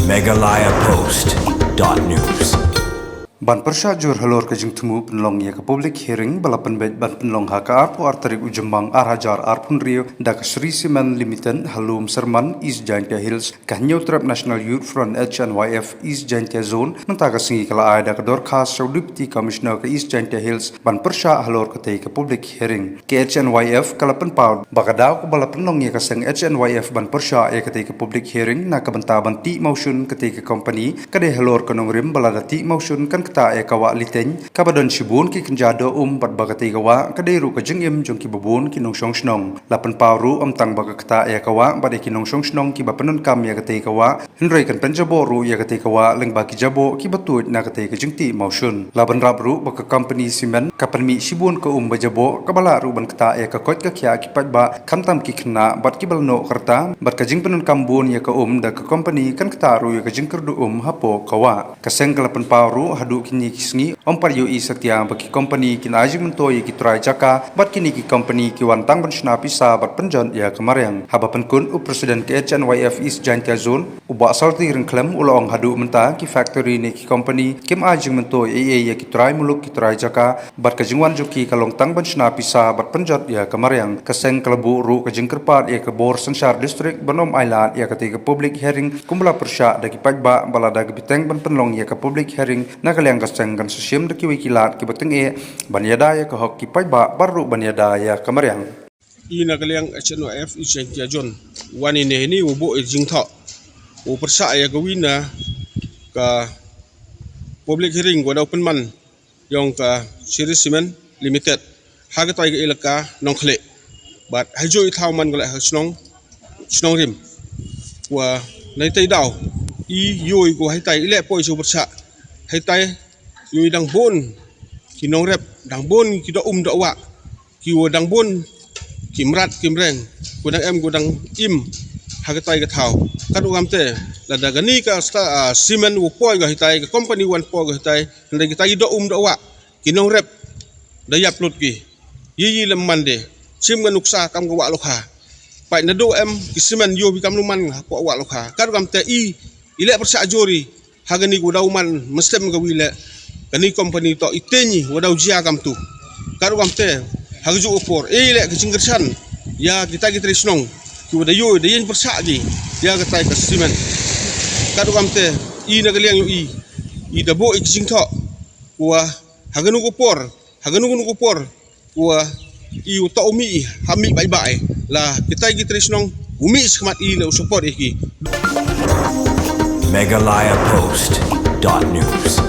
megalayapost.news. Ban persya jur halor ke jeng temu penlong ya ke public hearing balapan bet ban penlong haka arpu artarik ujembang arhajar arpun rio dak Sri Cement Limited halum serman East Jaintia Hills kahnyo trap National Youth Front HNYF East Jaintia Zone nentaga singi kala ada ke dorkas show deputy commissioner ke East Jaintia Hills ban persya halor ke tei ke public hearing ke HNYF kalapan pau bakadaw ke balapan long ya ke seng HNYF ban persya ya ke tei ke public hearing na ke bentaban ti motion ke tei ke company kade halor ke nongrim baladati motion kan ta e kawa liteng kabadon sibun ki kenjado bat bagati kawa kadairu ka jengim jong ki babun ki nong song snong lapan pauru tang baga kata e kawa bade ki nong song snong ki bapenun kam ya kate kawa henrei kan penjaboru ya kate kawa leng bagi jabo ki batut na kate ka jengti mausun laban rabru baka company simen kapan mi sibun ka bajabo kabala ru ban kata e ka kot ka kya ki pat ba kamtam ki khna bat ki balno karta bat ka jeng penun kambun ya ka da ka company kan kata ru ya ka jengkerdu hapo kawa kaseng kalapan pauru hadu kini kisngi par yo isaktia baki company kin ajing mentoi ki trai jaka bat kini ki company ki wantang benshna pisa bat penjon ya kemaryang habapan kun presiden ke HNYF East Jaintia Zone uba salti rengklem ulong hadu menta ki factory ni ki company kim ajing mentoi ya ki trai muluk ki trai jaka bat ka jingwan joki kalong tang benshna pisa bat penjon ya kemaryang kaseng kelebu ru ka jingkerpat ya ke bor sensar district Banom Island ya ke public hearing kumula persya daki pajba balada ke biteng ban penlong ya ke public hearing na yang kasenggan susim deki wikilat ki bateng banyada ya ke hok ki paiba baru banyada ya kemaryang ina kaliang HNYF Jaintia Zone wani ne ni ubo jingtha u persa ya gawina ka public hearing goda open man yang ka Sri Cement Limited haga tai ga ilaka nongkhle bat hajo ithau man gola snong rim wa nai tai daw yoi ko hai tai ile poi su persa hai tai yui dang bon ki nong rep dang bon ki do do wa ki wo dang bon ki mrat ki mreng ko dang em ko dang im ha tai ga thau ka du gamte la daga ni ka cement wo poi ga tai ka company one po ga tai ndai ki tai do wa ki nong rep da yap lut ki yi lam mande sim ga nuksa kam ga wa lokha pai na do em ki cement yo bi kam lu man po wa lokha ka du gamte ile persa jori hagani ko daw man mestem ga wile kani company to itenyi wadaw jia kam tu karu kamte hagju opor ile ke jinggersan ya kita trisnong ki wadayo de yen persa ji ya ga tai ka simen karu kamte na galiang yo i dabo i jingtho wa haganu opor wa i uta umi hami bai bai la kita trisnong umi skmat le support iki megalayapost.news.